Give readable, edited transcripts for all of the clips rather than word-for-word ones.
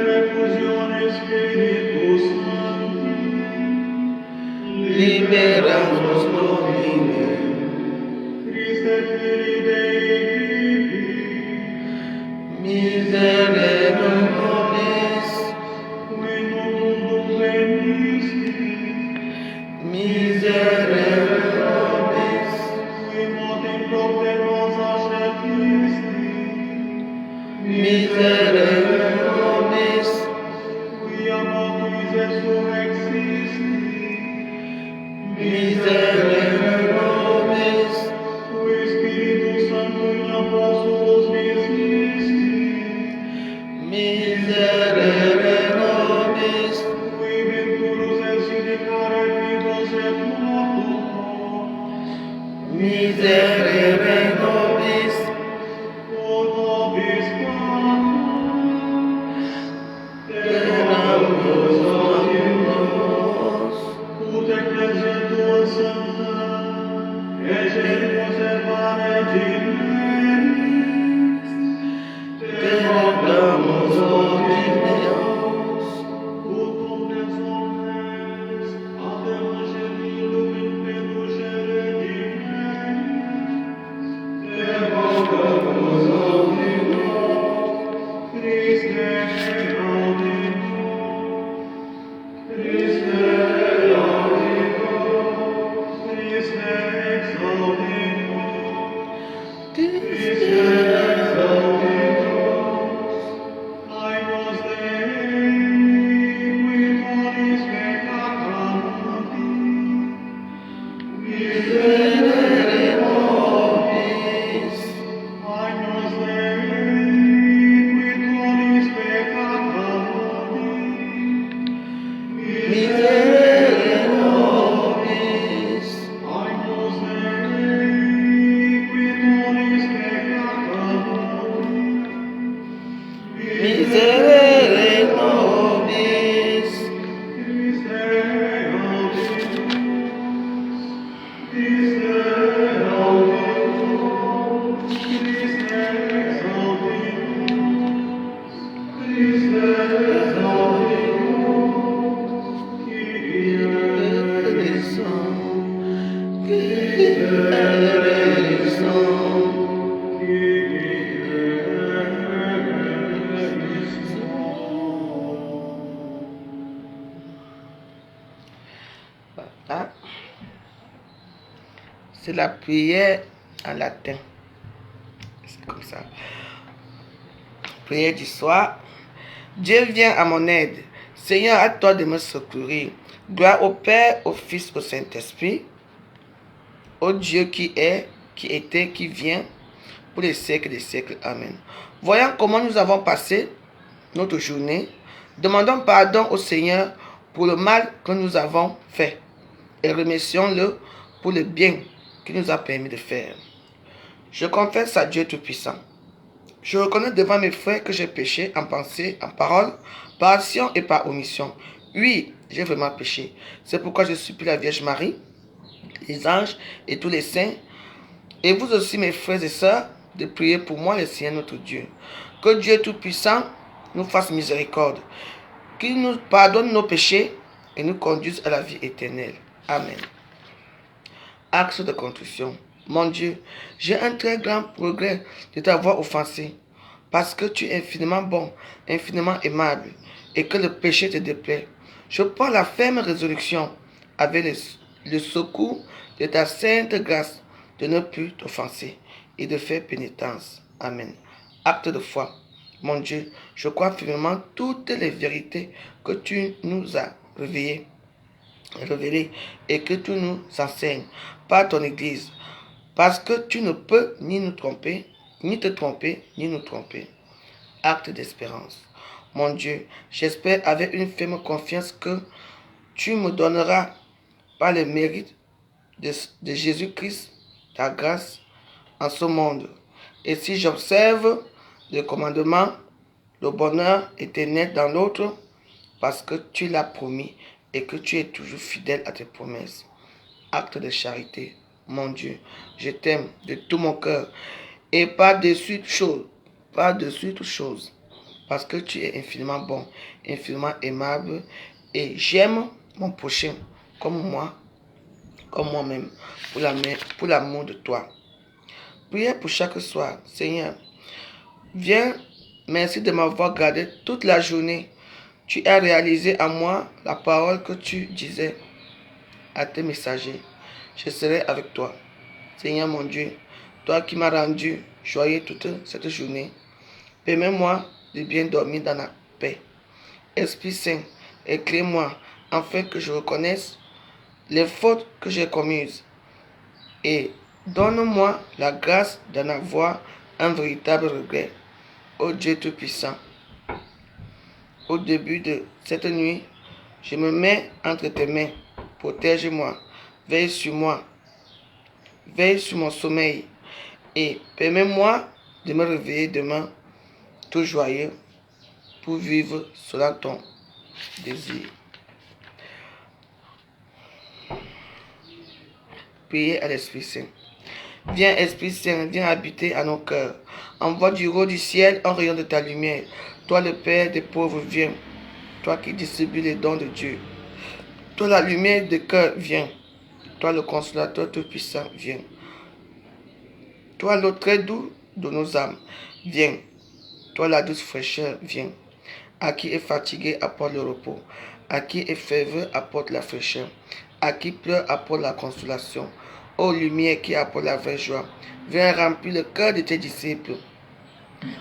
refusione Spiritus Sancti, libera-nos, Domine. Christe Filii Dei, Miserere nobis, qui in mundum venisti, miserere nobis, qui motem propter nos ascertisti, miserere nobis, quia mortuis resurrexisti, miserere nobis, qui Spiritus Sancto in apostolus visisti, miserere nobis, qui venturus excidicare vivos et mortos, miserere nobis, o nobis Peccamus nos, ut ecclesia tua sancta, ecerimus et varegineris, peccamus Deus, ut omnes omnes ad evangelii in peducere dineris, evocamus Christe auditor, Christe auditor, Christe exauditor, Christe exauditor, Agnus Dei, qui moris peccata mundi, miserere nobis, Agnus Dei, qui moris peccata mundi, miserere nobis, Agnus Dei, qui moris peccata mundi, miserere nobis, Christe auditor, Christe auditor, Christe exauditor, Christe exauditor, Voilà. C'est la prière en latin. C'est comme ça. Prière du soir. Dieu vient à mon aide. Seigneur, à toi de me secourir. Gloire au Père, au Fils, au Saint-Esprit. Ô Dieu qui est, qui était, qui vient, pour les siècles des siècles. Amen. Voyons comment nous avons passé notre journée. Demandons pardon au Seigneur pour le mal que nous avons fait. Et remercions-le pour le bien qu'il nous a permis de faire. Je confesse à Dieu Tout-Puissant. Je reconnais devant mes frères que j'ai péché en pensée, en parole, par action et par omission. Oui, j'ai vraiment péché. C'est pourquoi je supplie la Vierge Marie, les anges et tous les saints, et vous aussi mes frères et sœurs, de prier pour moi le Seigneur notre Dieu. Que Dieu Tout-Puissant nous fasse miséricorde, qu'il nous pardonne nos péchés et nous conduise à la vie éternelle. Amen. Acte de contrition. Mon Dieu, j'ai un très grand regret de t'avoir offensé, parce que tu es infiniment bon, infiniment aimable, et que le péché te déplaît. Je prends la ferme résolution, avec le secours de ta sainte grâce, de ne plus t'offenser et de faire pénitence. Amen. Acte de foi. Mon Dieu, je crois fermement toutes les vérités que tu nous as révélées et que tu nous enseignes par ton Église, parce que tu ne peux ni nous tromper, ni te tromper, ni nous tromper. Acte d'espérance. Mon Dieu, j'espère avec une ferme confiance que tu me donneras par le mérite de Jésus-Christ ta grâce en ce monde. Et si j'observe le commandement, le bonheur éternel dans l'autre, parce que tu l'as promis et que tu es toujours fidèle à tes promesses. Acte de charité. Mon Dieu, je t'aime de tout mon cœur et par-dessus toute chose, parce que tu es infiniment bon, infiniment aimable, et j'aime mon prochain comme moi-même, pour l'amour de toi. Prière pour chaque soir. Seigneur, viens, merci de m'avoir gardé toute la journée. Tu as réalisé à moi la parole que tu disais à tes messagers. Je serai avec toi. Seigneur mon Dieu, toi qui m'as rendu joyeux toute cette journée, permets-moi de bien dormir dans la paix. Esprit Saint, éclaire-moi afin que je reconnaisse les fautes que j'ai commises et donne-moi la grâce d'en avoir un véritable regret. Ô Dieu Tout-Puissant, au début de cette nuit, je me mets entre tes mains. Protège-moi, veille sur moi, veille sur mon sommeil et permets-moi de me réveiller demain tout joyeux pour vivre selon ton désir. Priez à l'Esprit Saint. Viens, Esprit Saint, viens habiter à nos cœurs. Envoie du haut du ciel un rayon de ta lumière. Toi, le Père des pauvres, viens. Toi qui distribues les dons de Dieu. Toi, la lumière des cœurs, viens. Toi, le consolateur tout-puissant, viens. Toi, l'eau très doux de nos âmes, viens. Toi, la douce fraîcheur, viens. À qui est fatigué, apporte le repos. À qui est ferveux, apporte la fraîcheur. À qui pleure, apporte la consolation. Ô lumière qui apporte la vraie joie, viens remplir le cœur de tes disciples.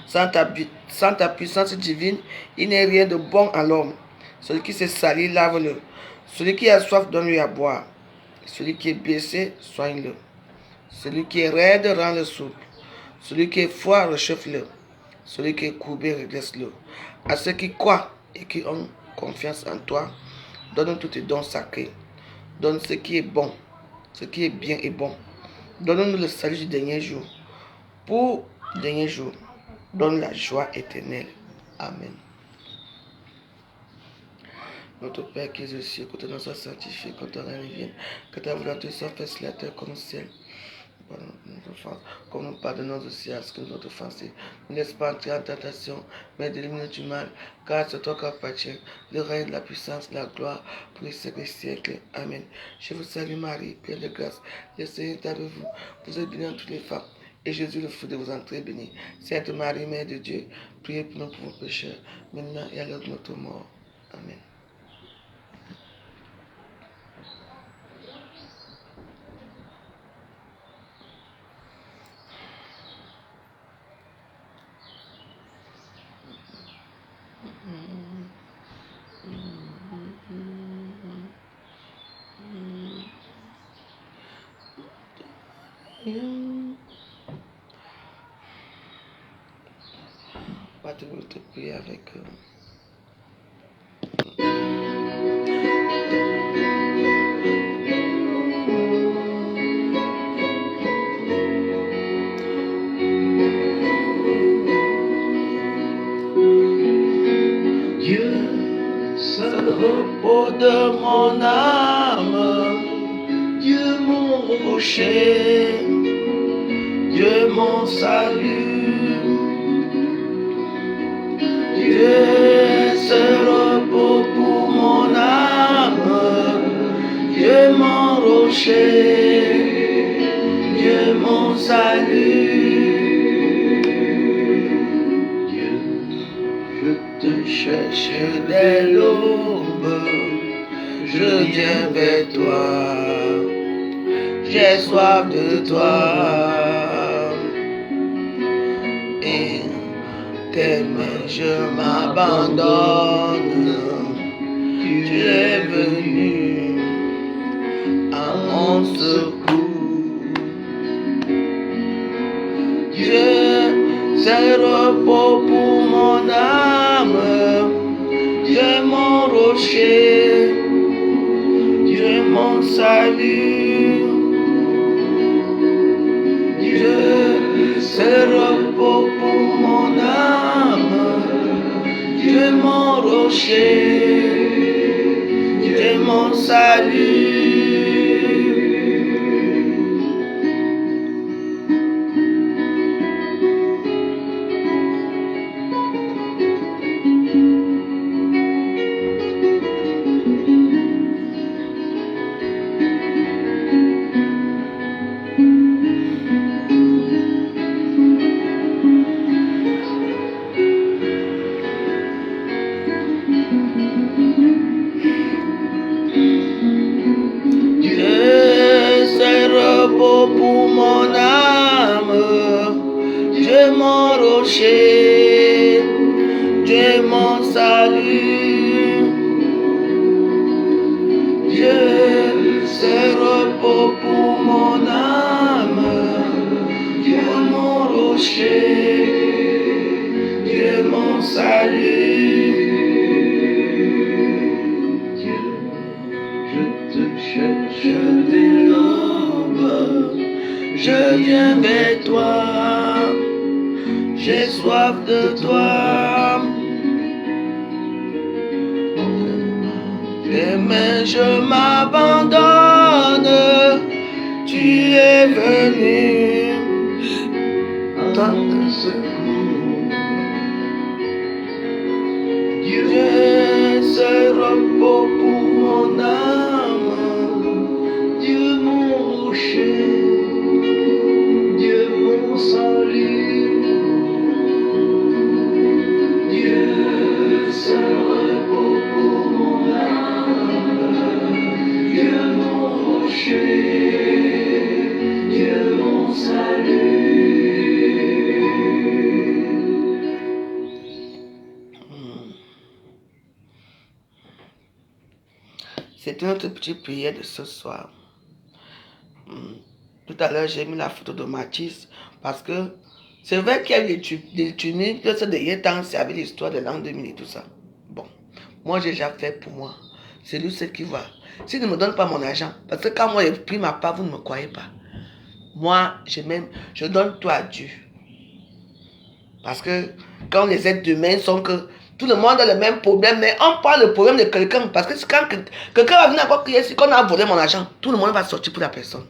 Sans ta puissance divine, il n'est rien de bon à l'homme. Celui qui s'est sali, lave-le. Celui qui a soif, donne-lui à boire. Celui qui est blessé, soigne-le. Celui qui est raide, rend-le souple. Celui qui est froid, réchauffe-le. Celui qui est courbé, redresse-le. À ceux qui croient et qui ont confiance en toi, donne tous tes dons sacrés. Donne ce qui est bon, ce qui est bien et bon. Donne-nous le salut du dernier jour. Pour le dernier jour, donne la joie éternelle. Amen. Notre Père qui es aux cieux, que ton nom soit sanctifié, que ton règne vienne, que ta volonté soit faite sur la terre comme au ciel. Comme nous pardonnons aussi à ce que nous autres offensés. Ne laisse pas entrer en tentation, mais délivre-nous du mal, car c'est toi qui appartient le règne, la puissance, la gloire, pour les siècles des siècles. Amen. Je vous salue Marie, pleine de grâce. Le Seigneur est avec vous. Vous êtes bénie entre toutes les femmes, et Jésus, le fruit de vos entrailles, est béni. Sainte Marie, Mère de Dieu, priez pour nous pauvres pécheurs, maintenant et à l'heure de notre mort. Amen. On va te prier avec Dieu, le repos de mon âme, Dieu mon rocher, Dieu mon salut, Dieu ce repos pour mon âme, Dieu mon rocher, Dieu mon salut. Dieu, Je te cherche dès l'aube, je viens vers toi, j'ai soif de toi. Et tes mains je m'abandonne, tu es venu à mon secours. Dieu, c'est le repos pour mon âme, Dieu mon rocher, Dieu mon salut. Dieu, c'est le repos pour mon âme, Dieu mon rocher, Dieu mon salut. rocher, Dieu est mon salut. Dieu, c'est repos pour mon âme. Dieu est mon rocher, Dieu est mon salut. Dieu, je te cherche dès l'aube. Je viens vers toi, j'ai soif de toi. Et mais je m'abandonne, tu es venu. À mon secours. Dieu, Dieu, c'est repos pour mon âme. Dieu mon rocher, Dieu mon salut. Dieu, c'est repos pour mon âme. Dieu mon rocher, Dieu mon salut. C'est notre petite prière de ce soir. Tout à l'heure, j'ai mis la photo de Mathis parce que c'est vrai qu'il y a eu des tuniques, que ce dernier temps, c'est avec l'histoire de l'an 2000 et tout ça. Bon, moi j'ai déjà fait pour moi. C'est lui seul qui va. S'il ne me donne pas mon argent, parce que quand moi j'ai pris ma part, vous ne me croyez pas. Moi, je donne tout à Dieu. Parce que quand les êtres humains sont que tout le monde a le même problème, mais on prend le problème de quelqu'un. Parce que quand quelqu'un va venir encore crier ici, qu'on a volé mon argent, tout le monde va sortir pour la personne.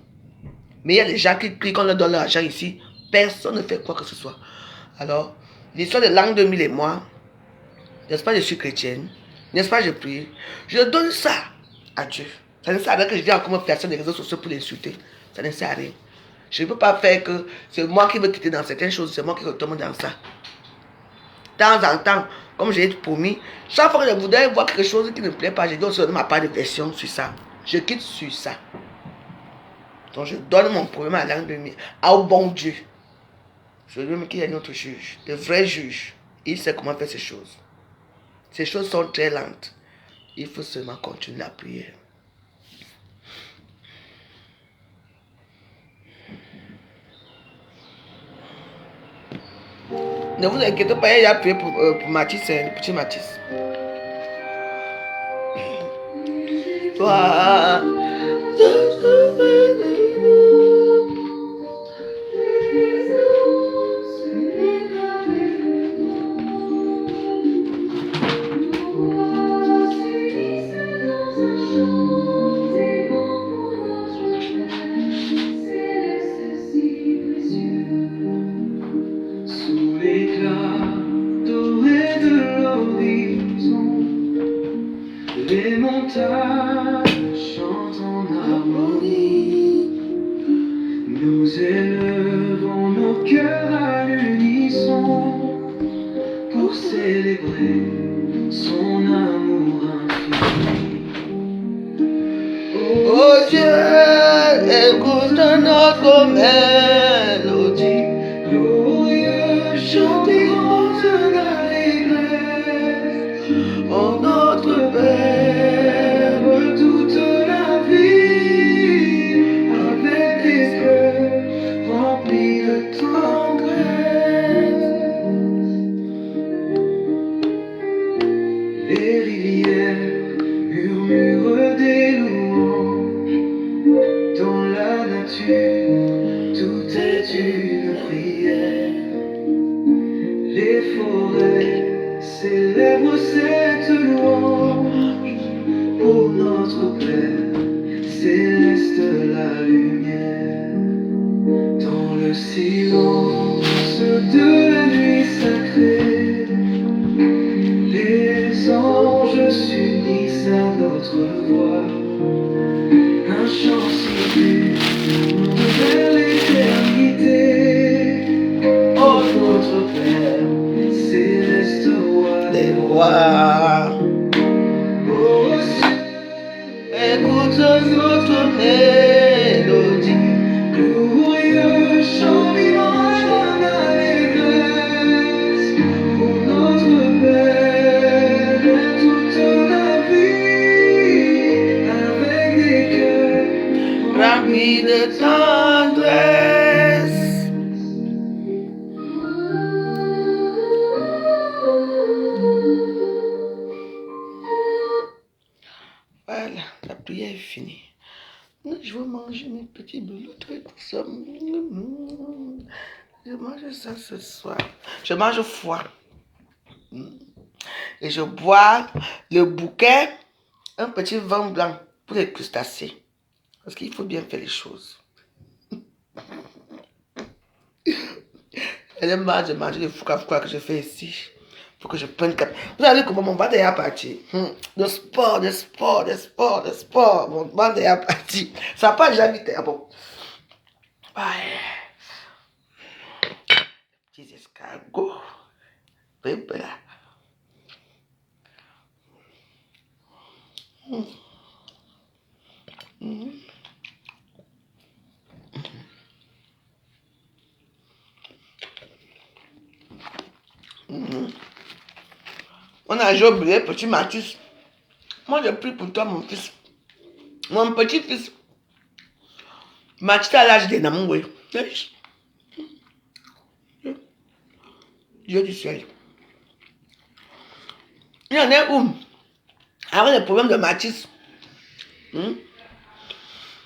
Mais il y a des gens qui crient qu'on leur donne l'argent ici. Personne ne fait quoi que ce soit. Alors, l'histoire de l'an 2000 et moi, n'est-ce pas, je suis chrétienne, n'est-ce pas, je prie, je donne ça à Dieu. Ça ne sert à rien que je vienne encore me faire sur les réseaux sociaux pour l'insulter. Ça ne sert à rien. Je ne peux pas faire que c'est moi qui veux quitter dans certaines choses, c'est moi qui retombe dans ça. De temps en temps, comme j'ai promis, chaque fois que je voudrais voir quelque chose qui ne me plaît pas, je dois donner ma part de version sur ça. Je quitte sur ça. Donc je donne mon problème à l'an 2000, au bon Dieu. C'est lui qui est notre juge, le vrai juge. Il sait comment faire ces choses. Ces choses sont très lentes. Il faut seulement continuer la prière. Ne vous inquiétez pas, il a prié pour Mathis, c'est le petit Mathis. Toi, Sous l'éclat doré de l'horizon, les montagnes chantent en harmonie. Nous élevons nos cœurs à l'unisson pour célébrer son amour infini. oh Dieu, écoute notre mélodie. Glorieux chantirons d'allégresse, Oh notre Père, toute la vie, avec des cœurs remplis de tendresse. Les rivières murmurent des louanges, dans la nature tout est une prière. Les forêts célèbrent cette louange, pour notre Père céleste la lumière. Dans le silence de la nuit sacrée, les anges s'unissent à notre voix. Un chant si pur vers l'éternité. Oh notre Père, céleste roi des rois, Oh ciel, écoute notre mélodie. glorieux chant vivant d'allégresse, rempli de tendresse. Voilà, la prière est finie. Je veux manger mes petits boulots, tout ça. Je mange ça ce soir. Je mange foie. Et je bois le bouquet, un petit vin blanc pour les crustacés. Parce qu'il faut bien faire les choses. Elle est marre de manger le fouca que je fais ici. Il faut que je prenne cap. Vous savez comment mon ventre est à partir. Le sport. Mon ventre est à partir. Ça n'a pas jamais été. Bon. Ouais. Petits escargots. Bébé. On a déjà oublié, petit Mathis. Moi, je prie pour toi, mon fils. Mon petit-fils. Mathis à l'âge de Namoué. Dieu du ciel. Il y en a où, avec les problèmes de Mathis.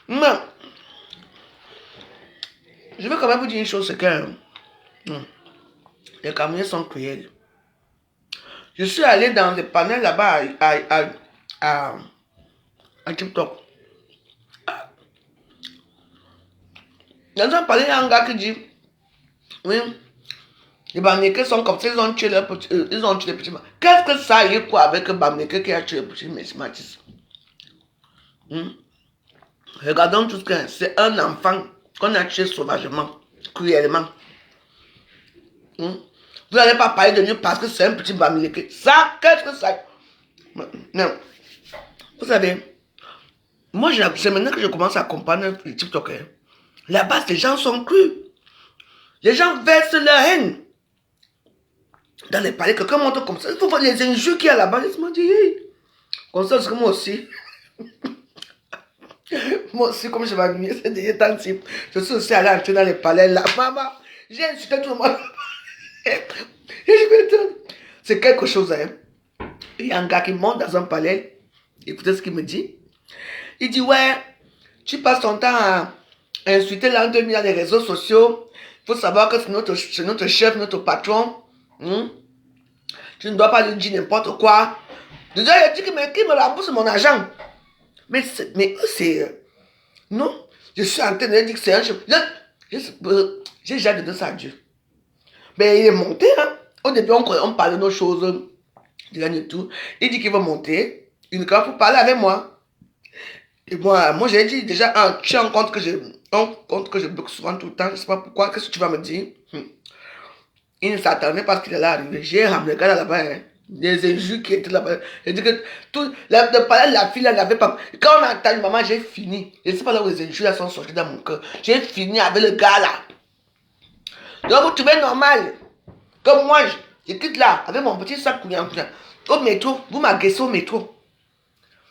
Mais, je veux quand même vous dire une chose, c'est que les Camerounais sont cruels. Je suis allé dans des panels là-bas à TikTok. Dans un panel, il y a un gars qui dit, oui, les Bamileke sont comme ça, ils ont tué les petits. Qu'est-ce que ça a eu quoi avec le Bamileke qui a tué le petit Mathis? Regardons tout ce que c'est un enfant qu'on a tué sauvagement, cruellement. Vous n'allez pas parler de lui parce que c'est un petit Bamileke. Ça, qu'est-ce que ça? Non. Vous savez, moi, c'est maintenant que je commence à comprendre les TikTokers. Là-bas, les gens sont crus. Les gens versent leur haine. Dans les palais, quelqu'un montre comme ça. Il faut voir les injures qu'il y a là-bas. Ils se disent, hey. Comme ça, parce que moi aussi. Moi aussi, comme je m'admire, c'est des temps ci. Je suis aussi allé entrer dans les palais là. Maman, j'ai insulté tout le monde. Et je me dis, c'est quelque chose, hein. Il y a un gars qui monte dans un palais. Écoutez ce qu'il me dit. Il dit, ouais, tu passes ton temps à insulter l'an 2000 dans les réseaux sociaux. Il faut savoir que c'est notre chef, notre patron. Tu ne dois pas lui dire n'importe quoi. Déjà, il dit qu'il me rembourse mon argent. Mais eux, c'est... Non, je suis en train de dire que c'est un chef. J'ai déjà donné ça à Dieu. Mais il est monté, hein. Au début, on parlait de nos choses. Et tout. Il dit qu'il va monter une fois pour parler avec moi. Et moi j'ai dit déjà, tu as un compte que je bloque souvent tout le temps. Je ne sais pas pourquoi. Qu'est-ce que tu vas me dire? Il ne s'attendait pas à ce qu'il allait arriver. J'ai ramené le gars là-bas. Hein. Des injures qui étaient là-bas. Il dit que tout, le palais de la fille, elle n'avait pas. Quand on a entendu maman, j'ai fini. Je ne sais pas là où les injures là sont sorties dans mon cœur. J'ai fini avec le gars là. Donc vous trouvez normal. Comme moi, je quitte là avec mon petit sac au métro. Vous m'agressez au métro.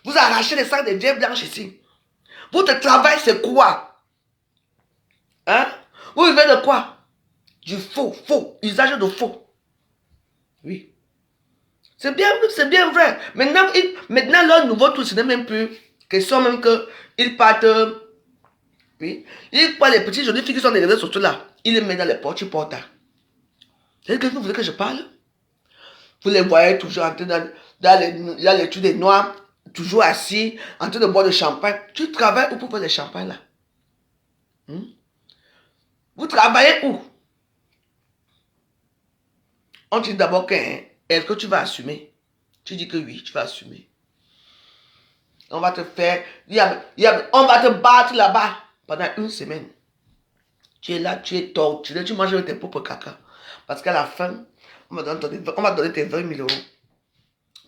Vous arrachez les sacs de vieilles blanches ici. Votre travail, c'est quoi? Hein? Vous vivez de quoi? Du faux, usage de faux. Oui. C'est bien vrai. Maintenant leur nouveau truc, ce n'est même plus question même qu'ils partent. Oui. Ils prennent les petits jolies filles qui sont dans les réseaux sociaux là. Ils les mettent dans les portes-portes. C'est que vous voulez que je parle? Vous les voyez toujours en train dans les trucs des noirs, toujours assis, en train de boire du champagne. Tu travailles où pour faire le champagne là? Vous travaillez où? On te dit d'abord que, est-ce que tu vas assumer? Tu dis que oui, tu vas assumer. On va te faire, on va te battre là-bas pendant une semaine. Tu es là, tu es torturé, tu manges avec tes propres caca. Parce qu'à la fin, on va donner tes 20 000 euros.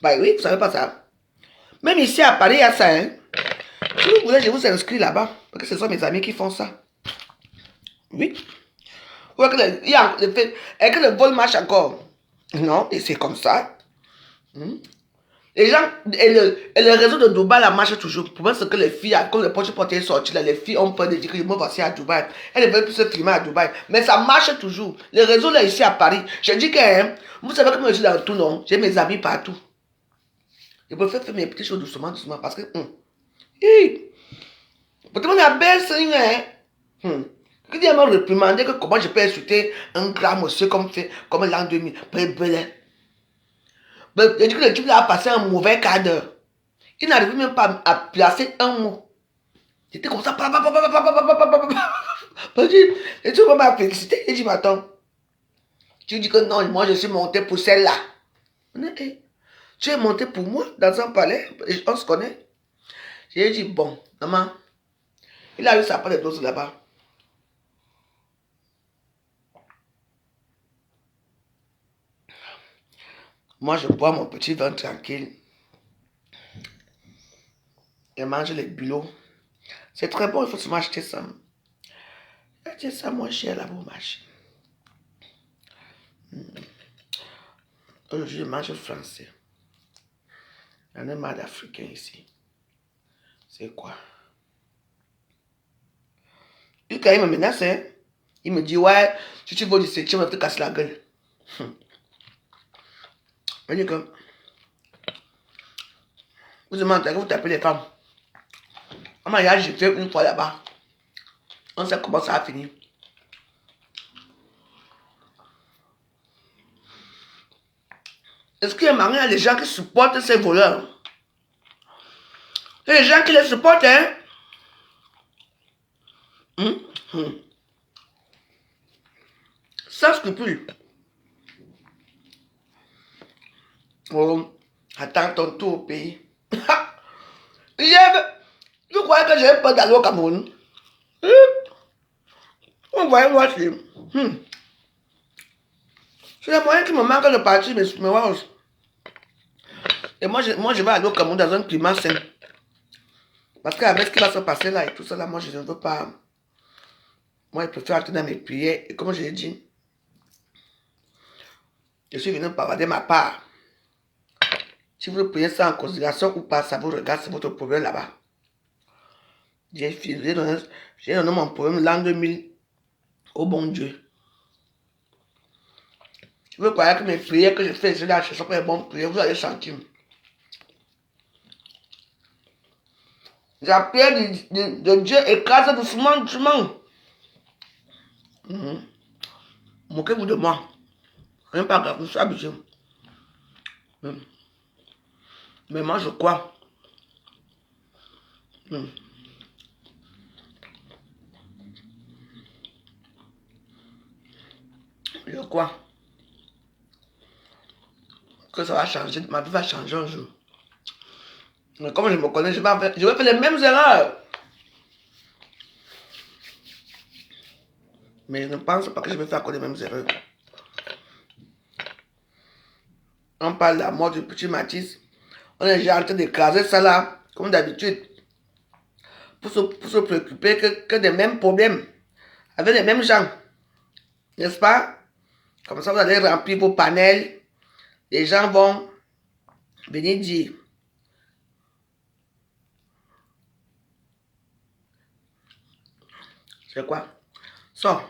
Bah oui, vous savez pas ça. Même ici à Paris, il y a ça. Hein. Si vous voulez, je vous inscris là-bas. Parce que ce sont mes amis qui font ça. Oui. Ouais, et que le vol marche encore. Non, et c'est comme ça. Les gens, et le réseau de Dubaï, la marche toujours. Pour moi, c'est que les filles, comme les poches portées sorties là, les filles ont peur de dire que je me voici à Dubaï. Elles ne veulent plus se filmer à Dubaï. Mais ça marche toujours. Le réseau là, ici à Paris. Je dis que, hein, vous savez que moi, je suis dans tout, non? J'ai mes amis partout. Je préfère faire mes petites choses doucement, doucement, parce que, peut-être on a baissé, hein. Qui dit à me réprimander que comment je peux insulter un grand monsieur comme l'an 2000. Je dis que le type là a passé un mauvais quart d'heure. Il n'arrive même pas à placer un mot. J'étais comme ça. Et tout le monde m'a félicité. Il dit, mais attends. Tu dis que non, moi je suis monté pour celle-là. Tu es monté pour moi dans un palais. On se connaît. J'ai dit, bon, maman. Il a eu sa part de dose là-bas. Moi, je bois mon petit vin tranquille. Et mange les bulots. C'est très bon, il faut seulement acheter ça. Acheter ça moins cher là pour marcher. Aujourd'hui, je mange français. Il y en a marre d'Africains ici. C'est quoi? Et quand il me menace, hein, il me dit, ouais, si tu veux du 7e, on va te casser la gueule. Je dis que, vous demandez, vous tapez les femmes. On m'a jeté une fois là-bas. On sait comment ça a fini. Est-ce qu'il y a des gens qui supportent ces voleurs? Il y a des gens qui les supportent, hein? Sans scrupule. Oh, attends ton tour au pays. Je croyais que j'avais peur d'aller au Cameroun. On voyait moi c'est. C'est le moyen qui me manque de partir, mais wow. Et moi, je vais aller au Cameroun dans un climat sain. Parce qu'avec ce qui va se passer là et tout ça, là, moi, je ne veux pas. Moi, je préfère entrer dans mes prières. Et comme je l'ai dit, je suis venu parler de ma part. Si vous prenez ça en considération ou pas, ça vous regarde, c'est votre problème là-bas. J'ai donné mon problème l'an 2000 au bon Dieu. Je veux croire que mes prières que je fais, c'est là, ce sont pas les bonnes prières, vous allez sentir. La prière de Dieu écrase doucement, doucement. Moquez-vous de moi. Rien pas grave, je suis habitué. Mais moi, je crois. Je crois que ça va changer, ma vie va changer un jour. Mais comme je me connais, je vais faire les mêmes erreurs. Mais je ne pense pas que je vais faire encore les mêmes erreurs. On parle de la mort du petit Mathis. On est déjà en train d'écraser ça là, comme d'habitude. Pour se préoccuper que des mêmes problèmes. Avec les mêmes gens. N'est-ce pas? Comme ça, vous allez remplir vos panels. Les gens vont venir dire. C'est quoi? Sors.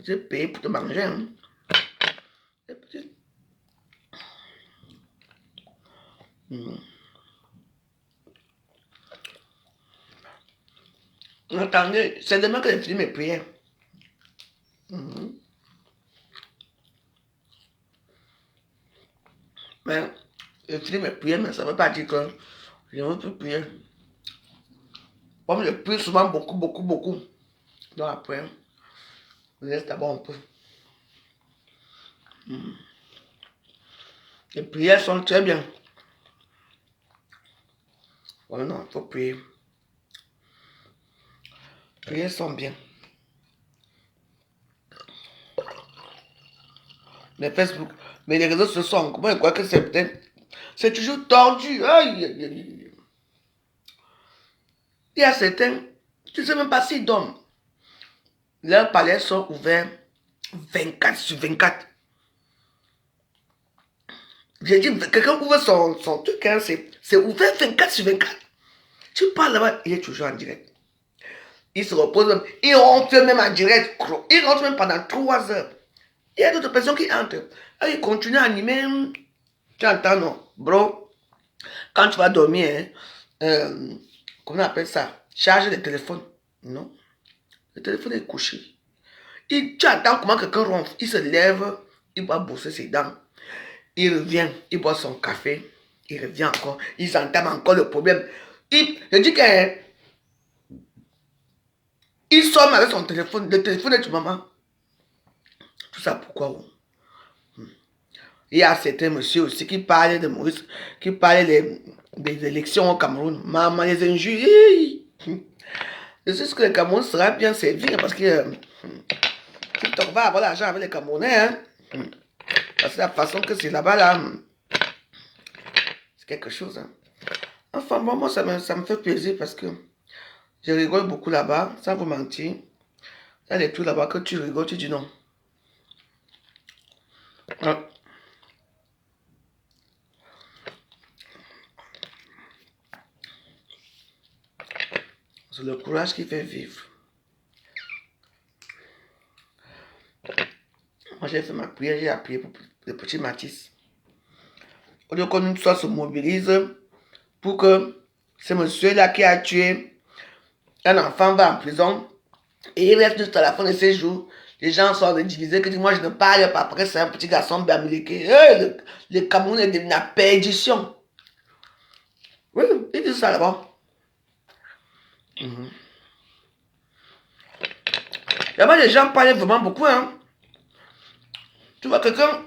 Tu payes pour te manger. Hein? Attendez, c'est demain que j'ai fini mes prières. Mais j'ai fini mes prières, mais ça ne veut pas dire que je ne veux plus prier. Comme je prie souvent beaucoup, beaucoup, beaucoup. Donc après, je laisse d'abord un peu. Les prières sont très bien. Bon, non, il faut prier. Les prières sont bien. Les Facebook, mais les réseaux sociaux, comment je crois que c'est peut-être. C'est toujours tordu. Aïe, aïe, aïe. Il y a certains, tu ne sais même pas s'ils dorment. Leurs palais sont ouverts 24 sur 24. J'ai dit, quelqu'un ouvre son truc, hein, c'est ouvert 24/24. Tu parles là-bas, il est toujours en direct. Il se repose même, il rentre même en direct, il rentre même pendant 3 heures. Il y a d'autres personnes qui entrent. Et il continue à animer. Tu entends, non? Bro, quand tu vas dormir, hein, comment on appelle ça? Charge le téléphone. Non. Le téléphone est couché. Tu entends comment quelqu'un ronfle. Il se lève, il va bosser ses dents. Il revient, il boit son café. Il revient encore. Il entame encore le problème. Je dis que il sonne avec son téléphone. Le téléphone est du maman. Tout ça pourquoi? Il y a certains messieurs aussi qui parlaient de Maurice, qui parlaient des élections au Cameroun. Maman, les injures. Je sais que le Cameroun sera bien servi parce que TikTok va avoir l'argent avec les Camerounais. Hein? Parce que la façon que c'est là-bas, là, c'est quelque chose. Hein? Enfin, moi, ça me fait plaisir parce que je rigole beaucoup là-bas, sans vous mentir. Il y a des trucs là-bas que tu rigoles, tu dis non. Hein? C'est le courage qui fait vivre. Moi, j'ai fait ma prière, j'ai appuyé pour le petit Matisse. Au lieu qu'on soit se mobilise pour que ce monsieur-là qui a tué un enfant va en prison et il reste jusqu'à la fin de ses jours. Les gens sont divisés, que moi je ne parle pas, après c'est un petit garçon bamiliqué. Le Cameroun est devenu la perdition. Oui, il dit ça là-bas. Là-bas, les gens parlaient vraiment beaucoup. Hein. Tu vois, quelqu'un,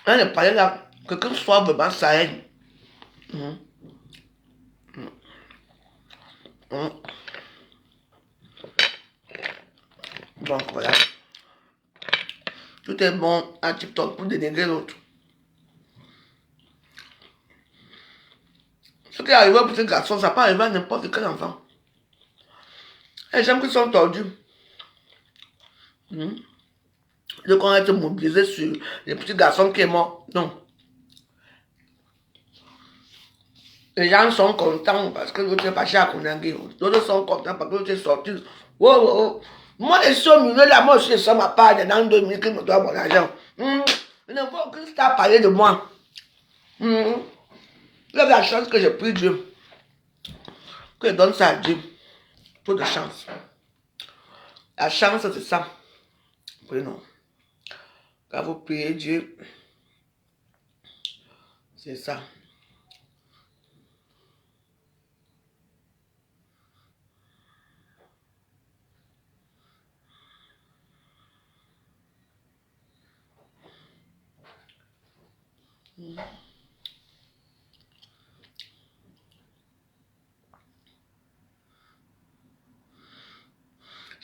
hein, parlait là, quelqu'un soit vraiment sa haine. Donc voilà. Tout est bon à TikTok pour dénigrer l'autre. Ce qui est arrivé pour ce garçon, ça peut arriver à n'importe quel enfant. Les gens qui sont tordus. Donc on a été mobilisé sur les petits garçons qui est mort. Non. Les gens sont contents parce que l'autre est parti à Konangui. D'autres sont contents parce que l'autre est sorti. Wow, wow. Moi, les sommes milieu là, moi aussi, ça m'a pas dans 2 minutes qu'il me doit mon argent. Il ne faut que tu as parlé de moi. Il a la chance que j'ai pris Dieu. Que je donne ça à Dieu. Trop de chance. La chance, c'est ça. Oui, non. Quand vous priez Dieu, c'est ça.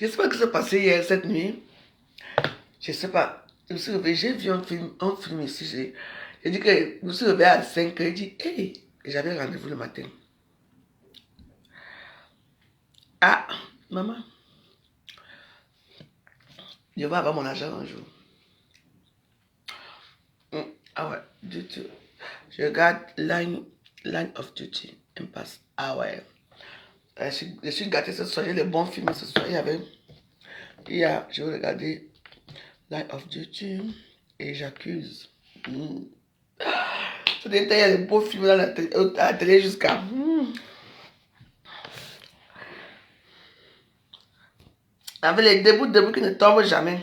Je ne sais pas ce qui s'est passé hier, cette nuit. Je ne sais pas. Je me suis réveillé, j'ai vu un film ici. J'ai dit que je me suis réveillé à 5 heures. J'ai dit, hey, j'avais rendez-vous le matin. Ah, maman, je vais avoir mon argent un jour. Ah ouais, du tout. Je regarde Line of Duty, Impasse. Ah ouais. Je suis gâté ce soir, il y a les bons films ce soir. Je vais regarder Line of Duty et j'accuse. Ce dernier temps, il y a les beaux films à la télé jusqu'à. Avec les débuts qui ne tombent jamais.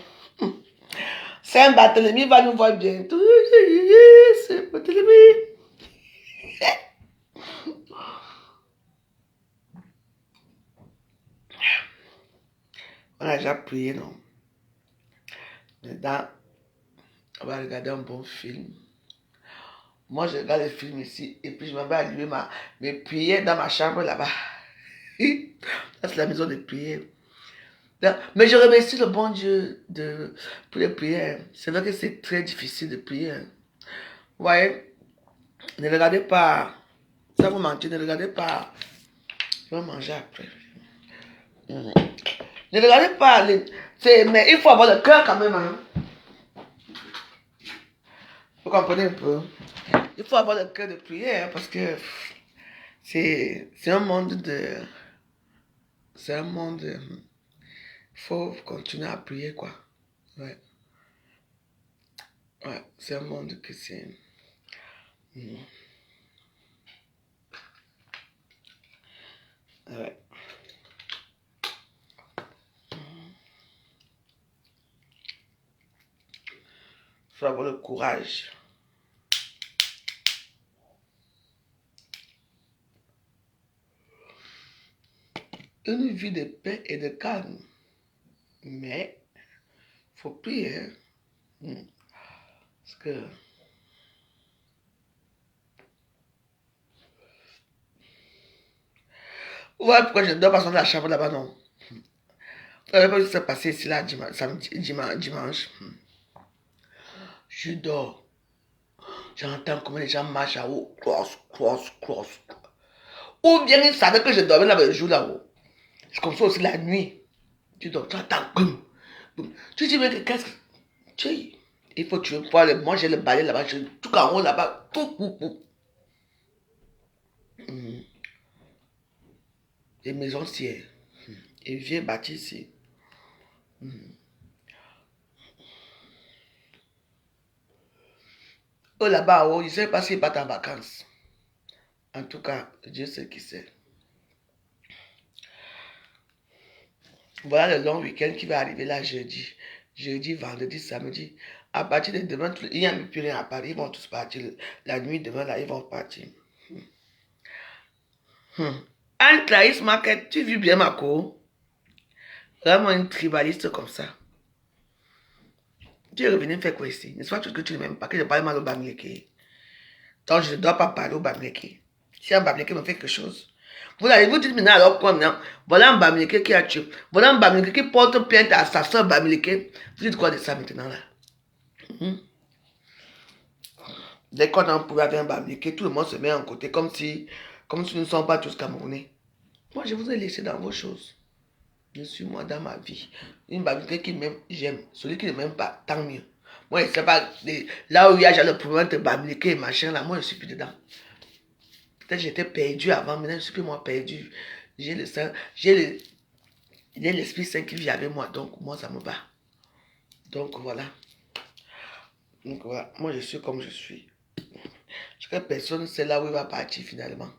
C'est un Barthélemy, il va nous voir bientôt. C'est Barthélemy. On a déjà prié, non? Maintenant, on va regarder un bon film. Moi, je regarde les films ici et puis je m'en vais allumer mes prières dans ma chambre là-bas. Ça, c'est la maison de prière. Mais je remercie le bon Dieu pour les prières. C'est vrai que c'est très difficile de prier. Vous voyez, ne regardez pas. Ça vous mentir, ne regardez pas. Je vais manger après. Ne regardez pas. Mais il faut avoir le cœur quand même. Hein. Vous comprenez un peu? Il faut avoir le cœur de prière parce que c'est un monde de... C'est un monde... Il faut continuer à prier, quoi. Ouais. Ouais, c'est un monde que c'est... Ouais. Il faut avoir le courage. Une vie de paix et de calme. Mais, il faut prier. Hein. Parce que... Ouais, pourquoi je ne dors pas dans la chambre là-bas, non? Vous savez pas ce qui s'est passé ici, là, dimanche. Je dors. J'entends comment les gens marchent là-haut. Cross. Ou bien ils savaient que je dormais là-bas le jour là-haut. C'est comme ça aussi la nuit. Tu dors, tu entends. Tu dis, mais qu'est-ce que... Tu sais, il faut que tu vois, moi j'ai le balai là-bas, tout en haut là-bas. Les maisons ici. Et vieux bâti ici. Eux là-bas, oh, ils ne savent pas s'ils partent en vacances. En tout cas, Dieu sait qui c'est. Voilà le long week-end qui va arriver là jeudi. Jeudi, vendredi, samedi. À partir de demain, il n'y a plus rien à Paris. Ils vont tous partir. La nuit, demain, là, ils vont partir. Anne Clarisse Market, tu vis bien ma cour? Vraiment une tribaliste comme ça. Tu es revenu faire quoi ici? N'est-ce pas tout ce que tu ne m'aimes pas? Que je parle mal au Bamileke. Donc je ne dois pas parler au Bamileke. Si un Bamileke me fait quelque chose. Vous allez vous dites maintenant alors quoi maintenant? Voilà un Bamileke qui a tué. Voilà un Bamileke qui porte plainte à sa soeur Bamileke. Vous dites quoi de ça maintenant là? Dès qu'on a un pouvoir avec un Bamileke, tout le monde se met en côté comme si nous ne sommes pas tous Camerounais. Moi je vous ai laissé dans vos choses. Je suis moi dans ma vie. Une Bamileke qui m'aime, j'aime. Celui qui ne m'aime pas, tant mieux. Moi je ne sais pas, là où il y a le problème de Bamileke et machin là, moi je suis plus dedans. Peut-être j'étais perdu avant, maintenant je suis plus moi perdu. J'ai le sang, j'ai l'Esprit Saint qui vit avec moi, donc moi ça me va. Donc voilà. Donc voilà, moi je suis comme je suis. Chaque personne sait là où il va partir finalement.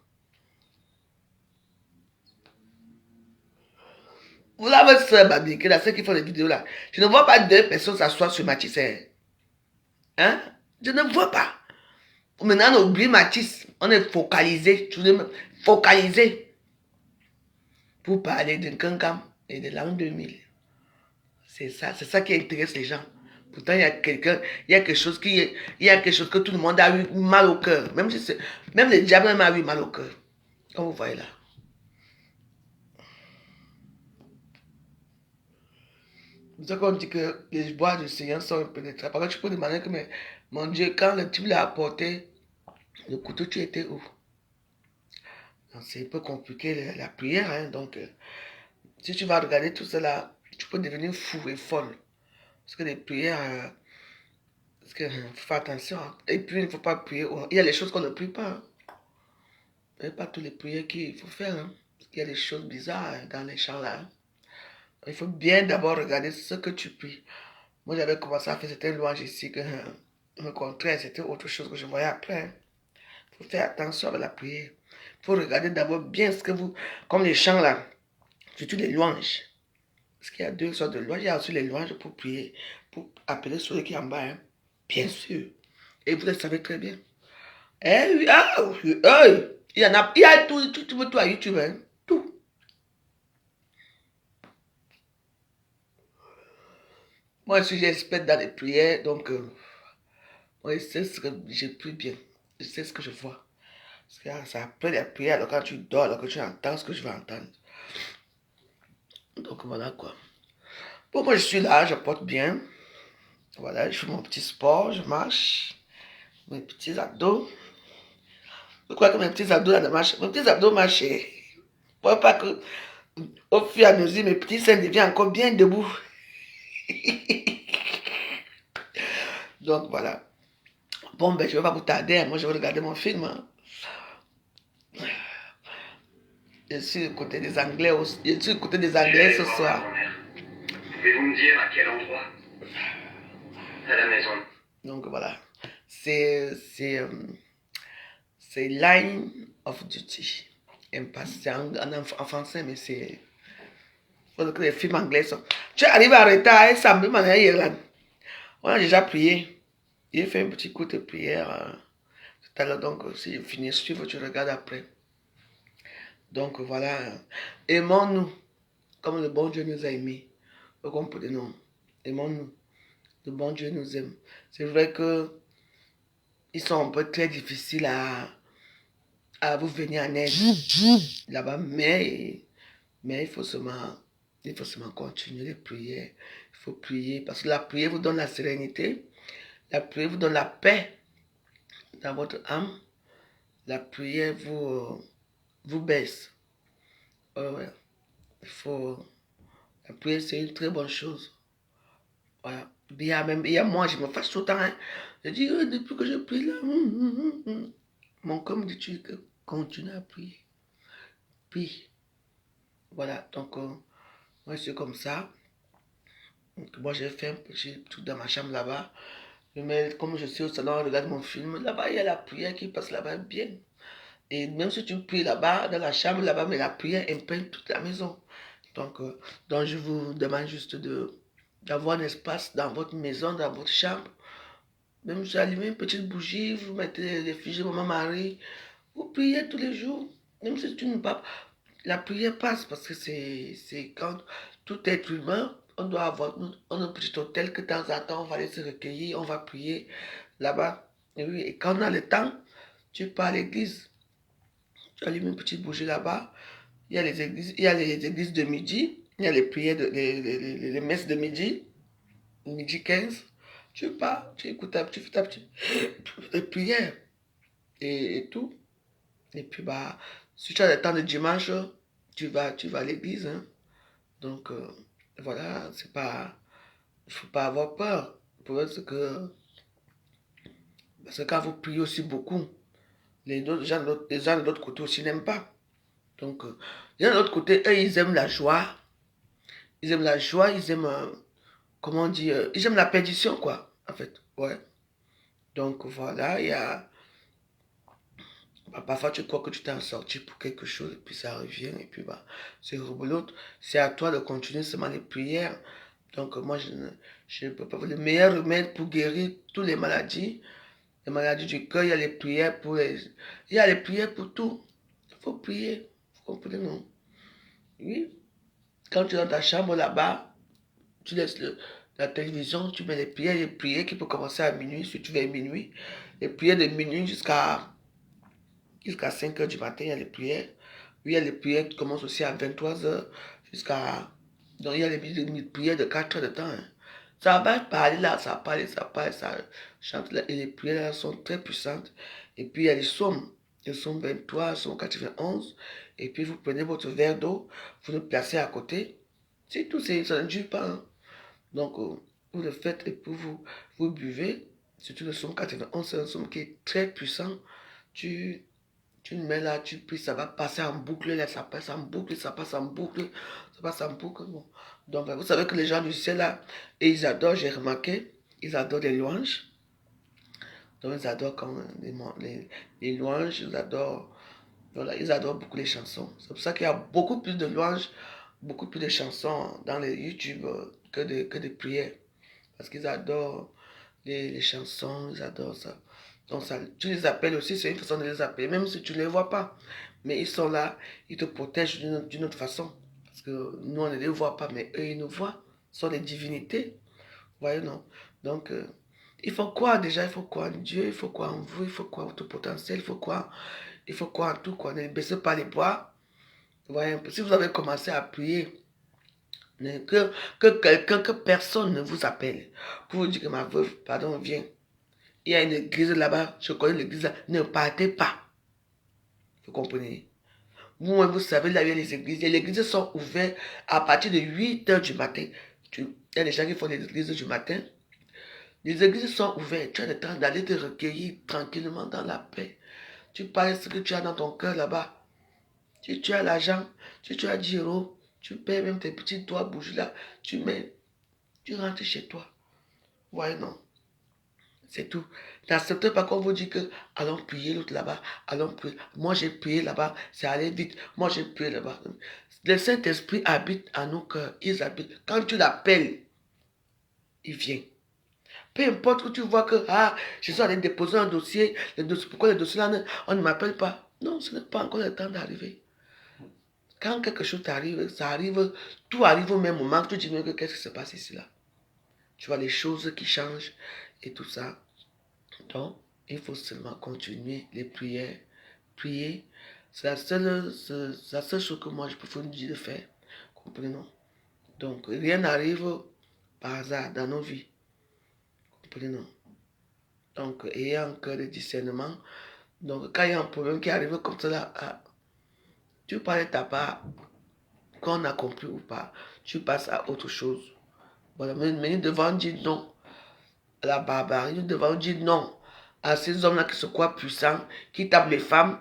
Vous là, votre soeur Bablique, là, ceux qui font les vidéos là, je ne vois pas deux personnes s'asseoir sur Matisse. Hein? Je ne vois pas. Maintenant, on oublie Matisse. On est focalisé. Focalisé. Pour parler d'un Kankam et de l'an 2000. C'est ça qui intéresse les gens. Pourtant, il y a quelque chose que tout le monde a eu mal au cœur. Même le diable m'a eu mal au cœur. Comme vous voyez là. C'est ça qu'on dit que les bois du Seigneur sont impénétrables. Par contre, tu peux demander que, mais, mon Dieu, quand le type l'a apporté, le couteau, tu étais où? C'est un peu compliqué la prière. Hein, donc, si tu vas regarder tout cela, tu peux devenir fou et folle. Parce que les prières, parce que, faut faire attention. Hein. Et puis, il ne faut pas prier. Il y a les choses qu'on ne prie pas. Hein. Il n'y a pas toutes les prières qu'il faut faire. Hein. Il y a des choses bizarres hein, dans les chants là. Hein. Il faut bien d'abord regarder ce que tu pries. Moi, j'avais commencé à faire certaines louanges ici que le contraire, c'était autre chose que je voyais après. Il faut faire attention avec la prière. Il faut regarder d'abord bien ce que vous... Comme les chants là, surtout les louanges. Parce qu'il y a deux sortes de louanges. Il y a aussi les louanges pour prier, pour appeler celui qui est en bas. Hein. Bien sûr. Et vous le savez très bien. Eh oui, il y en a, il y a tout à YouTube. Hein. Tout. Moi, je suis expert dans les prières, donc... moi, je sais ce que je prie bien. Je sais ce que je vois. Parce que ça appelle la prière alors quand tu dors, alors que tu entends ce que je vais entendre. Donc voilà quoi. Bon, moi je suis là, je porte bien. Voilà, je fais mon petit sport, je marche. Mes petits abdos. Je crois que mes petits abdos là ne marchent. Mes petits abdos marchent. Pour pas que au fur et à mesure, mes petits seins deviennent encore bien debout. Donc voilà. Bon, ben, je ne vais pas vous tarder. Moi, je vais regarder mon film. Hein. Je suis du côté des Anglais aussi. Je suis du côté des Anglais ce soir. Pouvez-vous me dire à quel endroit? À la maison. Donc voilà. C'est Line of Duty. C'est en français, mais c'est. Faut que les films anglais sont. Tu arrives à retard, et samedi, on a déjà prié. J'ai fait un petit coup de prière tout à l'heure. Donc, si je finis, suivre, tu regardes après. Donc voilà. Aimons-nous comme le bon Dieu nous a aimés. Vous comprenez, non? Aimons-nous. Le bon Dieu nous aime. C'est vrai que ils sont un peu très difficiles à vous venir en aide là-bas, mais il faut seulement continuer les prières. Il faut prier parce que la prière vous donne la sérénité, la prière vous donne la paix dans votre âme, la prière vous baisse. Ouais. La prière, c'est une très bonne chose. Voilà. Il y a moi, je me fâche tout le temps. Hein. Je dis, depuis que je prie là, mon corps me dit, tu continue à prier. Puis, voilà, donc, moi, c'est comme ça. Donc, moi, j'ai fait un petit truc dans ma chambre là-bas. Comme je suis au salon, je regarde mon film. Là-bas, il y a la prière qui passe là-bas bien. Et même si tu pries là-bas, dans la chambre là-bas, mais la prière imprègne toute la maison. Donc, je vous demande juste d'avoir un espace dans votre maison, dans votre chambre. Même si vous allumez une petite bougie, vous mettez les fichiers Maman Marie, vous priez tous les jours. Même si tu ne pas. La prière passe parce que c'est quand tout être humain, on doit avoir un petit hôtel que de temps en temps, on va aller se recueillir, on va prier là-bas. Et oui, et quand on a le temps, tu pars à l'église. Tu allumes une petite bougie là-bas. Il y a les églises de midi, il y a les prières, les messes de midi 15. Tu pars, tu écoutes, tu fais ta petite prière et tout. Et puis, bah, si tu as le temps de dimanche, tu vas à l'église. Hein. Donc, voilà, c'est pas. Il ne faut pas avoir peur. Parce que quand vous priez aussi beaucoup, les gens de l'autre côté aussi n'aiment pas. Donc, les gens de l'autre côté, eux, ils aiment la joie. Ils aiment la joie, ils aiment, comment dire, ils aiment la perdition, quoi, en fait. Ouais. Donc, voilà, il y a. Bah, parfois, tu crois que tu t'es sorti pour quelque chose, et puis ça revient, et puis bah, c'est rebelote. C'est à toi de continuer seulement les prières. Donc, moi, je ne peux pas. Le meilleur remède pour guérir toutes les maladies du cœur, il y a les prières pour les. Il y a les prières pour tout. Il faut prier. Vous comprenez, non? Oui. Quand tu es dans ta chambre là-bas, tu laisses la télévision, tu mets les prières qui peuvent commencer à minuit, si tu veux à minuit. Les prières de minuit jusqu'à 5 heures du matin, il y a les prières. Oui, il y a les prières qui commencent aussi à 23 heures jusqu'à. Donc, il y a les prières de 4 heures de temps. Hein. Ça va parler là, ça parle, ça chante là. Et les prières là sont très puissantes. Et puis, il y a les psaumes 23, psaume 91. Et puis, vous prenez votre verre d'eau, vous le placez à côté. C'est tout, ça ne dure pas. Hein. Donc, vous le faites et puis vous buvez. Surtout le psaume 91, c'est un psaume qui est très puissant. Tu tu le mets là, tu pries, ça va passer en boucle, là, ça passe en boucle, ça passe en boucle, ça passe en boucle. Bon. Donc, vous savez que les gens du ciel, là, et ils adorent, j'ai remarqué, ils adorent les louanges. Donc, ils adorent quand les louanges, voilà, ils adorent beaucoup les chansons. C'est pour ça qu'il y a beaucoup plus de louanges, beaucoup plus de chansons dans les YouTube que de prières. Parce qu'ils adorent les chansons, ils adorent ça. Donc ça, tu les appelles aussi, c'est une façon de les appeler, même si tu ne les vois pas. Mais ils sont là, ils te protègent d'une autre façon. Parce que nous, on ne les voit pas, mais eux, ils nous voient. Ce sont des divinités. Vous voyez, non? Donc, il faut croire déjà, il faut croire en Dieu, il faut croire en vous, il faut croire en votre potentiel, il faut croire en tout, quoi. Ne baissez pas les bras. Vous voyez, si vous avez commencé à prier, que personne ne vous appelle pour vous dire que ma veuve, pardon, viens. Il y a une église là-bas, je connais l'église là, ne partez pas. Vous comprenez? Vous savez, là, il y a les églises. Les églises sont ouvertes à partir de 8 heures du matin. Il y a des gens qui font des églises du matin. Les églises sont ouvertes. Tu as le temps d'aller te recueillir tranquillement dans la paix. Tu parles ce que tu as dans ton cœur là-bas. Si tu as l'argent, si tu as 10 euros, tu payes même tes petits doigts bouges là. Tu mets, tu rentres chez toi. Ouais, non. C'est tout. N'acceptez pas qu'on vous dise que allons prier l'autre là-bas, allons prier. Moi j'ai prié là-bas, c'est allé vite. Moi j'ai prié là-bas. Le Saint-Esprit habite à nos cœurs. Il habite. Quand tu l'appelles, il vient. Peu importe que tu vois que je suis allé déposer un dossier, pourquoi le dossier là, on ne m'appelle pas. Non, ce n'est pas encore le temps d'arriver. Quand quelque chose t'arrive, ça arrive, tout arrive au même moment. Tu dis même que qu'est-ce qui se passe ici là. Tu vois les choses qui changent et tout ça. Donc, il faut seulement continuer les prières. Prier, c'est la seule chose que moi je peux vous dire de faire. Comprenons. Donc, rien n'arrive par hasard dans nos vies. Comprenons. Donc, ayez un cœur de discernement. Donc, quand il y a un problème qui arrive comme ça, là, tu parles de ta part, qu'on a compris ou pas, tu passes à autre chose. Voilà, mais nous devons dire non à la barbarie, nous devons dire non à ces hommes-là qui se croient puissants, qui tapent les femmes,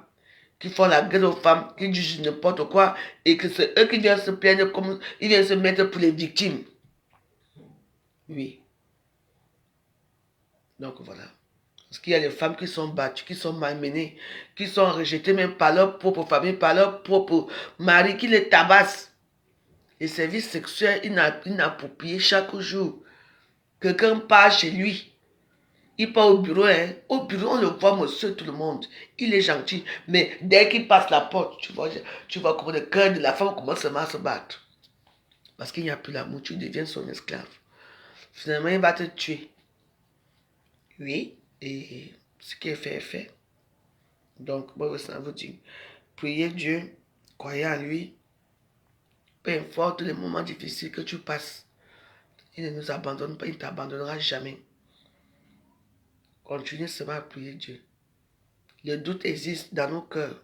qui font la guerre aux femmes, qui disent n'importe quoi, et que c'est eux qui viennent se plaindre comme ils viennent se mettre pour les victimes. Oui. Donc voilà. Parce qu'il y a des femmes qui sont battues, qui sont malmenées, qui sont rejetées même par leur propre famille, par leur propre mari, qui les tabassent. Les services sexuels inappropriés chaque jour. Quelqu'un part chez lui. Il part au bureau, hein. Au bureau, on le voit, monsieur, tout le monde. Il est gentil. Mais dès qu'il passe la porte, tu vois comment le cœur de la femme commence à se battre. Parce qu'il n'y a plus l'amour, tu deviens son esclave. Finalement, il va te tuer. Oui, et ce qui est fait est fait. Donc, moi, ça vous dit, priez Dieu, croyez en lui, peu importe les moments difficiles que tu passes, il ne nous abandonne pas, il ne t'abandonnera jamais. Continue seulement à prier Dieu. Le doute existe dans nos cœurs.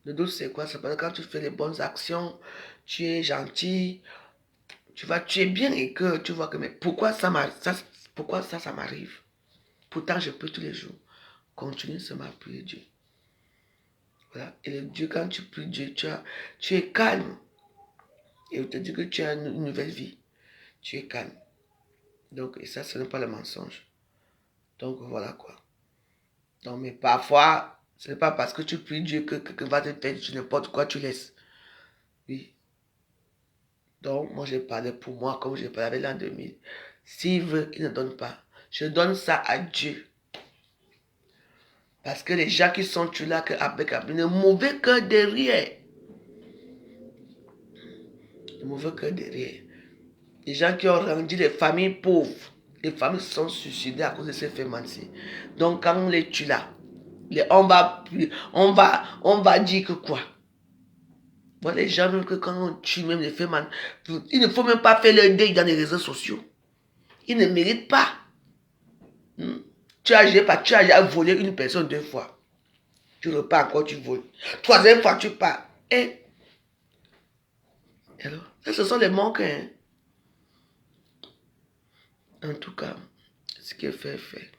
Le doute, c'est quoi? C'est parce que quand tu fais les bonnes actions, tu es gentil, tu es bien et que tu vois que, mais pourquoi ça m'arrive? Pourtant, je peux tous les jours. Continue seulement à prier Dieu. Voilà. Et le Dieu, quand tu pries Dieu, tu es calme. Et il te dit que tu as une nouvelle vie. Tu es calme. Donc, et ça, ce n'est pas le mensonge. Donc, voilà quoi. Donc, mais parfois, ce n'est pas parce que tu pries Dieu que va te faire n'importe quoi, tu laisses. Oui. Donc, moi, j'ai parlé pour moi, comme j'ai parlé l'an 2000. S'il veut, il ne donne pas. Je donne ça à Dieu. Parce que les gens qui sont là, avec un mauvais cœur derrière. Le mauvais cœur derrière. Les gens qui ont rendu les familles pauvres. Les familles se sont suicidées à cause de ces féminicides. Donc, quand on les tue là, on va dire que quoi? Voilà, les gens, même que quand on tue même les féminicides, il ne faut même pas faire leur deuil dans les réseaux sociaux. Ils ne méritent pas. Tu as volé une personne 2 fois. Tu repars encore, tu voles. 3e fois, tu pars. Et alors, ça, ce sont les manques. Hein. En tout cas, ce qui est fait est fait.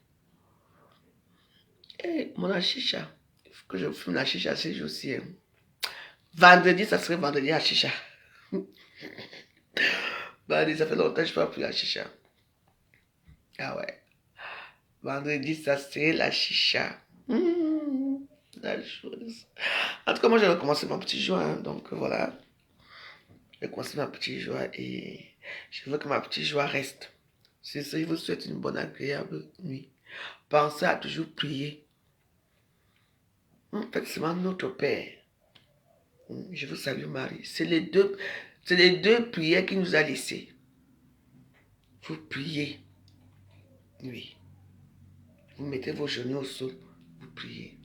Et mon chicha. Il faut que je fume la chicha ces jours-ci. Hein. Vendredi, ça serait vendredi à chicha. Vendredi, ça fait longtemps que je ne fais plus la chicha. Ah ouais. Vendredi, ça serait la chicha. La chose. En tout cas, moi, j'ai recommencé ma petite joie. Hein, donc, voilà. J'ai commencé ma petite joie et je veux que ma petite joie reste. C'est ça, je vous souhaite une bonne, agréable nuit. Pensez à toujours prier. Faites seulement notre Père. Je vous salue Marie. C'est les deux prières qu'il nous a laissées. Vous priez. Oui. Vous mettez vos genoux au sol. Vous priez.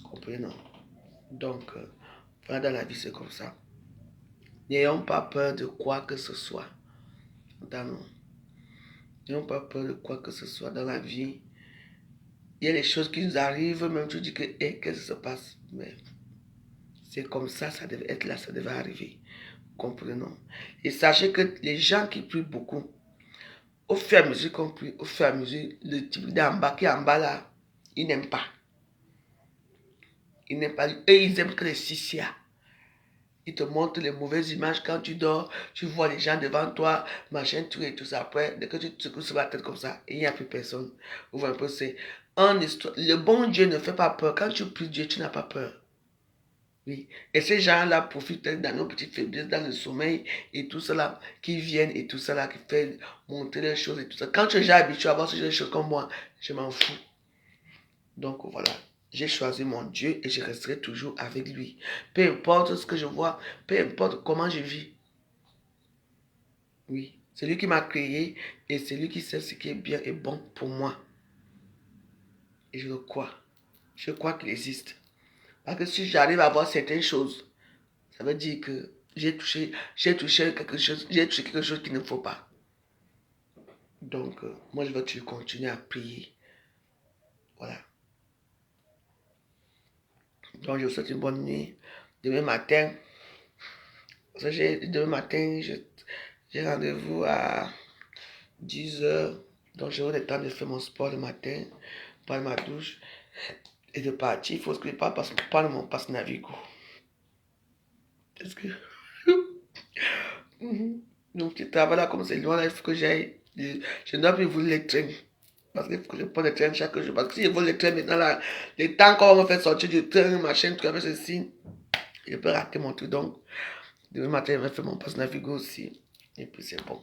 Comprenez? Donc, voilà, dans la vie, c'est comme ça. N'ayons pas peur de quoi que ce soit. N'ayons pas peur de quoi que ce soit dans la vie. Il y a des choses qui nous arrivent, même tu dis que, qu'est-ce qui se passe? Mais c'est comme ça, ça devait être là, ça devait arriver. Comprenons. Et sachez que les gens qui prient beaucoup, au fur et à mesure qu'on prie, au fur et à mesure, le type d'en bas qui est en bas là, il n'aime pas. Il n'aime pas. Et ils aiment que les sissias. Ils te montrent les mauvaises images quand tu dors, tu vois les gens devant toi, machin, tout et tout ça. Après, dès que tu te secoues sur la tête comme ça, il n'y a plus personne. Vous voyez un peu, c'est en histoire. Le bon Dieu ne fait pas peur. Quand tu pries Dieu, tu n'as pas peur. Oui. Et ces gens-là profitent dans nos petites faiblesses, dans le sommeil et tout cela, qui viennent et tout cela, qui fait monter les choses et tout ça. Quand tu es déjà habitué à voir ce genre de choses comme moi, je m'en fous. Donc voilà, j'ai choisi mon Dieu et je resterai toujours avec lui. Peu importe ce que je vois, peu importe comment je vis. Oui, c'est lui qui m'a créé et c'est lui qui sait ce qui est bien et bon pour moi. Et je le crois. Je crois qu'il existe. Parce que si j'arrive à voir certaines choses, ça veut dire que j'ai touché quelque chose, j'ai touché quelque chose qu'il ne faut pas. Donc, moi, je vais toujours continuer à prier. Voilà. Donc, je vous souhaite une bonne nuit. Demain matin, j'ai rendez-vous à 10 h. Donc, j'aurai le temps de faire mon sport le matin, prendre ma douche et de partir. Il faut que je prendre mon passe Navigo. Parce que. Donc, je travaille là comme c'est loin, là, il faut que j'aille. Je ne dois plus voler les trains. Parce qu'il faut que je prenne les trains chaque jour. Parce que si je vole les trains maintenant, là, les temps qu'on va me faire sortir du train, machin, tout avec ceci, je peux rater mon truc. Donc, demain matin, je vais faire mon passe Navigo aussi. Et puis, c'est bon.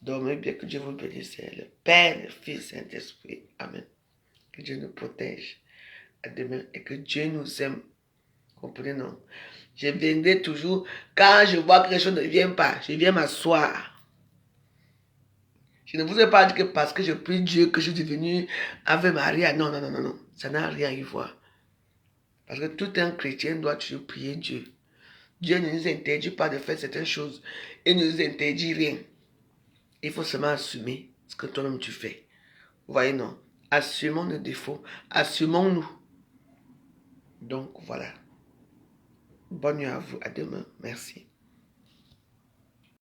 Dormez bien, que Dieu vous bénisse. Le Père, le Fils, Saint-Esprit. Amen. Que Dieu nous protège. À demain. Et que Dieu nous aime. Comprenez, non? Je viendrai toujours. Quand je vois que quelque chose ne vient pas, je viens m'asseoir. Je ne vous ai pas dit que parce que je prie Dieu que je suis devenu Ave Maria. Non, non, non, non, non. Ça n'a rien à y voir. Parce que tout un chrétien doit toujours prier Dieu. Dieu ne nous interdit pas de faire certaines choses. Il ne nous interdit rien. Il faut seulement assumer ce que toi-même tu fais. Vous voyez, non? Assumons nos défauts. Assumons-nous. Donc, voilà. Bonne nuit à vous. À demain. Merci.